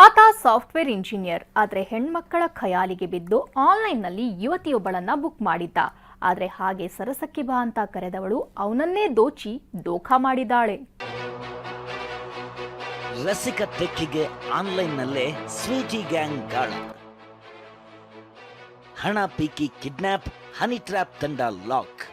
ಆತ software engineer. ಆದರೆ ಹೆಣ್ಮಕ್ಕಳ ಖಯಾಲಿಗೆ ಬಿದ್ದು ಆನ್ಲೈನ್ನಲ್ಲಿ ಯುವತಿಯೊಬ್ಬಳನ್ನ ಬುಕ್ ಮಾಡಿದ್ದ. ಆದರೆ ಹಾಗೆ ಸರಸಕ್ಕೆ ಬಾ ಅಂತ ಕರೆದವಳು ಅವನನ್ನೇ ದೋಚಿ ದೋಖಾ ಮಾಡಿದ್ದಾಳೆ. ರಸಿಕ ಟೆಕ್ಕಿಗೆ ಆನ್ಲೈನ್ನಲ್ಲೇ ಸ್ವೀಟಿ ಗ್ಯಾಂಗ್ ಗಾಳ. ಹಣ ಪೀಕಿ ಕಿಡ್ನಾಪ್, ಹನಿ ಟ್ರ್ಯಾಪ್ ತಂಡ ಲಾಕ್.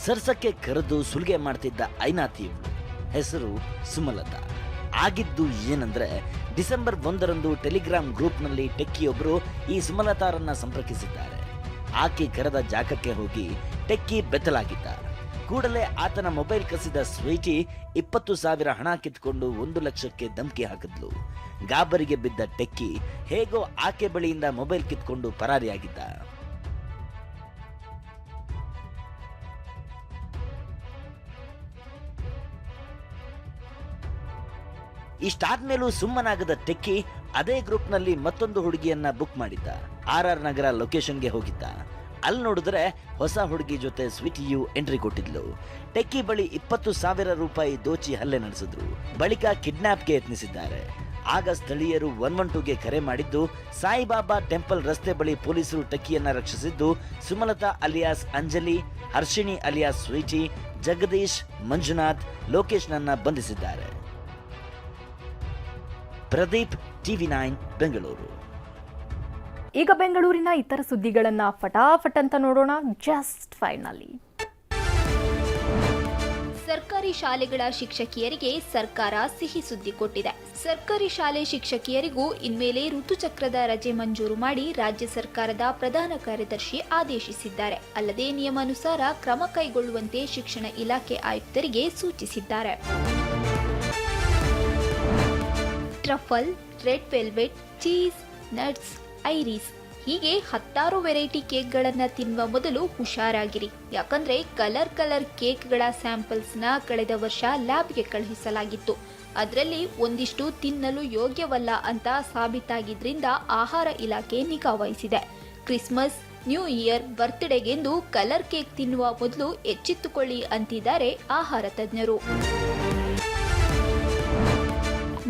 ಸರ್ಸಕ್ಕೆ ಕರೆದು ಸುಲಿಗೆ ಮಾಡ್ತಿದ್ದ ಐನಾತಿ ಇವಳು. ಹೆಸರು ಸುಮಲತಾ. ಆಗಿದ್ದು ಏನಂದ್ರೆ, ಡಿಸೆಂಬರ್ 1ರಂದು ಟೆಲಿಗ್ರಾಮ್ ಗ್ರೂಪ್ನಲ್ಲಿ ಟೆಕ್ಕಿಯೊಬ್ಬರು ಈ ಸುಮಲತಾರನ್ನ ಸಂಪರ್ಕಿಸಿದ್ದಾರೆ. ಆಕೆ ಕರೆದ ಜಾಗಕ್ಕೆ ಹೋಗಿ ಟೆಕ್ಕಿ ಬೆತ್ತಲಾಗಿದ್ದ. ಕೂಡಲೇ ಆತನ ಮೊಬೈಲ್ ಕಸಿದ ಸ್ವೀಟಿ 20,000 ಹಣ ಕಿತ್ಕೊಂಡು 1 ಲಕ್ಷಕ್ಕೆ ಧಮಕಿ ಹಾಕಿದ್ಲು. ಗಾಬರಿಗೆ ಬಿದ್ದ ಟೆಕ್ಕಿ ಹೇಗೋ ಆಕೆ ಬಳಿಯಿಂದ ಮೊಬೈಲ್ ಕಿತ್ಕೊಂಡು ಪರಾರಿಯಾಗಿದ್ದ. ಇಷ್ಟಾದ್ಮೇಲೂ ಸುಮ್ಮನಾಗದ ಟೆಕ್ಕಿ ಅದೇ ಗ್ರೂಪ್ನಲ್ಲಿ ಮತ್ತೊಂದು ಹುಡುಗಿಯನ್ನ ಬುಕ್ ಮಾಡಿದ್ದ. RR ನಗರ ಲೊಕೇಶನ್ಗೆ ಹೋಗಿದ್ದ. ಅಲ್ಲಿ ನೋಡಿದ್ರೆ ಹೊಸ ಹುಡುಗಿ ಜೊತೆ ಸ್ವೀಟಿಯು ಎಂಟ್ರಿ ಕೊಟ್ಟಿದ್ಲು. ಟೆಕ್ಕಿ ಬಳಿ 20,000 ರೂಪಾಯಿ ದೋಚಿ ಹಲ್ಲೆ ನಡೆಸಿದ್ರು. ಬಳಿಕ ಕಿಡ್ನಾಪ್ಗೆ ಯತ್ನಿಸಿದ್ದಾರೆ. ಆಗ ಸ್ಥಳೀಯರು 112ಗೆ ಕರೆ ಮಾಡಿದ್ದು, ಸಾಯಿಬಾಬಾ ಟೆಂಪಲ್ ರಸ್ತೆ ಬಳಿ ಪೊಲೀಸರು ಟೆಕ್ಕಿಯನ್ನ ರಕ್ಷಿಸಿದ್ದು, Sumalatha alias Anjali, Harshini alias Sweety, Jagadish, Manjunath, ಲೋಕೇಶ್ನನ್ನ ಬಂಧಿಸಿದ್ದಾರೆ. ಪ್ರದೀಪ್, TV9 ಬೆಂಗಳೂರು. ಈಗ ಬೆಂಗಳೂರಿನ ಇತರ ಸುದ್ದಿಗಳನ್ನ ಫಟಾಫಟ್ ಅಂತ ನೋಡೋಣ. ಜಸ್ಟ್ ಫೈವ್ನಲ್ಲಿ. ಸರ್ಕಾರಿ ಶಾಲೆಗಳ ಶಿಕ್ಷಕಿಯರಿಗೆ ಸರ್ಕಾರ ಸಿಹಿ ಸುದ್ದಿ ಕೊಟ್ಟಿದೆ. ಸರ್ಕಾರಿ ಶಾಲೆ ಶಿಕ್ಷಕಿಯರಿಗೂ ಇನ್ಮೇಲೆ ಋತುಚಕ್ರದ ರಜೆ ಮಂಜೂರು ಮಾಡಿ ರಾಜ್ಯ ಸರ್ಕಾರದ ಪ್ರಧಾನ ಕಾರ್ಯದರ್ಶಿ ಆದೇಶಿಸಿದ್ದಾರೆ. ಅಲ್ಲದೆ ನಿಯಮಾನುಸಾರ ಕ್ರಮ ಕೈಗೊಳ್ಳುವಂತೆ ಶಿಕ್ಷಣ ಇಲಾಖೆ ಆಯುಕ್ತರಿಗೆ ಸೂಚಿಸಿದ್ದಾರೆ. Truffle, red velvet, cheese, nuts, iris ಹೀಗೆ 10 ವೆರೈಟಿ ಕೇಕ್ಗಳನ್ನು ತಿನ್ನುವ ಮೊದಲು ಹುಷಾರಾಗಿರಿ. ಯಾಕಂದ್ರೆ ಕಲರ್ ಕೇಕ್ಗಳ ಸ್ಯಾಂಪಲ್ಸ್ನ ಕಳೆದ ವರ್ಷ ಲ್ಯಾಬ್ಗೆ ಕಳುಹಿಸಲಾಗಿತ್ತು. ಅದರಲ್ಲಿ ಒಂದಿಷ್ಟು ತಿನ್ನಲು ಯೋಗ್ಯವಲ್ಲ ಅಂತ ಸಾಬೀತಾಗಿದ್ರಿಂದ ಆಹಾರ ಇಲಾಖೆ ನಿಗಾ ವಹಿಸಿದೆ. ಕ್ರಿಸ್ಮಸ್, ನ್ಯೂ ಇಯರ್, ಬರ್ತ್ಡೇಗೆಂದು ಕಲರ್ ಕೇಕ್ ತಿನ್ನುವ ಮೊದಲು ಎಚ್ಚೆತ್ತುಕೊಳ್ಳಿ ಅಂತಿದ್ದಾರೆ ಆಹಾರ ತಜ್ಞರು.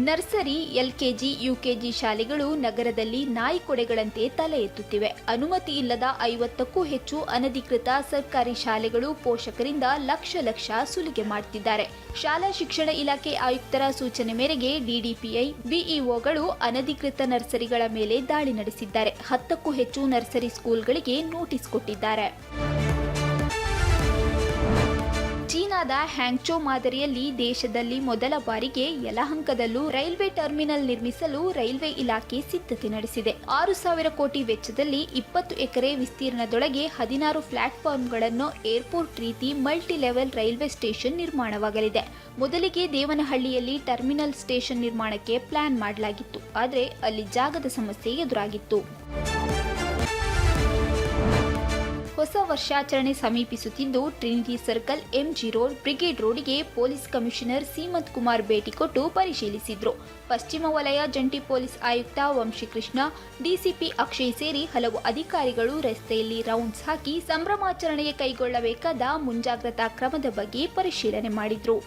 ನರ್ಸರಿ, LKG, UKG ಶಾಲೆಗಳು ನಗರದಲ್ಲಿ ನಾಯಿ ಕೊಡೆಗಳಂತೆ ತಲೆ ಎತ್ತುತ್ತಿವೆ. ಅನುಮತಿ ಇಲ್ಲದ 50ಕ್ಕೂ ಹೆಚ್ಚು ಅನಧಿಕೃತ ಸರ್ಕಾರಿ ಶಾಲೆಗಳು ಪೋಷಕರಿಂದ ಲಕ್ಷ ಸುಲಿಗೆ ಮಾಡುತ್ತಿದ್ದಾರೆ. ಶಾಲಾ ಶಿಕ್ಷಣ ಇಲಾಖೆ ಆಯುಕ್ತರ ಸೂಚನೆ ಮೇರೆಗೆ DDPI, BEOಗಳು ಅನಧಿಕೃತ ನರ್ಸರಿಗಳ ಮೇಲೆ ದಾಳಿ ನಡೆಸಿದ್ದಾರೆ. 10ಕ್ಕೂ ಹೆಚ್ಚು ನರ್ಸರಿ ಸ್ಕೂಲ್ಗಳಿಗೆ ನೋಟಿಸ್ ಕೊಟ್ಟಿದ್ದಾರೆ. ಚೀನಾದ ಹ್ಯಾಂಗ್ಚೋ ಮಾದರಿಯಲ್ಲಿ ದೇಶದಲ್ಲಿ ಮೊದಲ ಬಾರಿಗೆ ಯಲಹಂಕದಲ್ಲೂ ರೈಲ್ವೆ ಟರ್ಮಿನಲ್ ನಿರ್ಮಿಸಲು ರೈಲ್ವೆ ಇಲಾಖೆ ಸಿದ್ಧತೆ ನಡೆಸಿದೆ. 6,000 ಕೋಟಿ ವೆಚ್ಚದಲ್ಲಿ 20 ಎಕರೆ ವಿಸ್ತೀರ್ಣದೊಳಗೆ 16 ಪ್ಲಾಟ್ಫಾರ್ಮ್ಗಳನ್ನು ಏರ್ಪೋರ್ಟ್ ರೀತಿ ಮಲ್ಟಿ ಲೆವೆಲ್ ರೈಲ್ವೆ ಸ್ಟೇಷನ್ ನಿರ್ಮಾಣವಾಗಲಿದೆ. ಮೊದಲಿಗೆ ದೇವನಹಳ್ಳಿಯಲ್ಲಿ ಟರ್ಮಿನಲ್ ಸ್ಟೇಷನ್ ನಿರ್ಮಾಣಕ್ಕೆ ಪ್ಲಾನ್ ಮಾಡಲಾಗಿತ್ತು. ಆದರೆ ಅಲ್ಲಿ ಜಾಗದ ಸಮಸ್ಯೆ ಎದುರಾಗಿತ್ತು. ಹೊಸ ವರ್ಷಾಚರಣೆ ಸಮೀಪಿಸುತ್ತಿದ್ದು Trinity Circle, MG road, Brigade ರೋಡ್ಗೆ ಪೊಲೀಸ್ ಕಮಿಷನರ್ ಸೀಮಂತ್ ಕುಮಾರ್ ಭೇಟಿ ಕೊಟ್ಟು ಪರಿಶೀಲಿಸಿದ್ರು. ಪಶ್ಚಿಮ ವಲಯ ಜಂಟಿ ಪೊಲೀಸ್ ಆಯುಕ್ತ ವಂಶಿಕೃಷ್ಣ, DCP ಅಕ್ಷಯ್ ಸೇರಿ ಹಲವು ಅಧಿಕಾರಿಗಳು ರಸ್ತೆಯಲ್ಲಿ ರೌಂಡ್ಸ್ ಹಾಕಿ ಸಂಭ್ರಮಾಚರಣೆಗೆ ಕೈಗೊಳ್ಳಬೇಕಾದ ಮುಂಜಾಗ್ರತಾ ಕ್ರಮದ ಬಗ್ಗೆ ಪರಿಶೀಲನೆ ಮಾಡಿದ್ರು.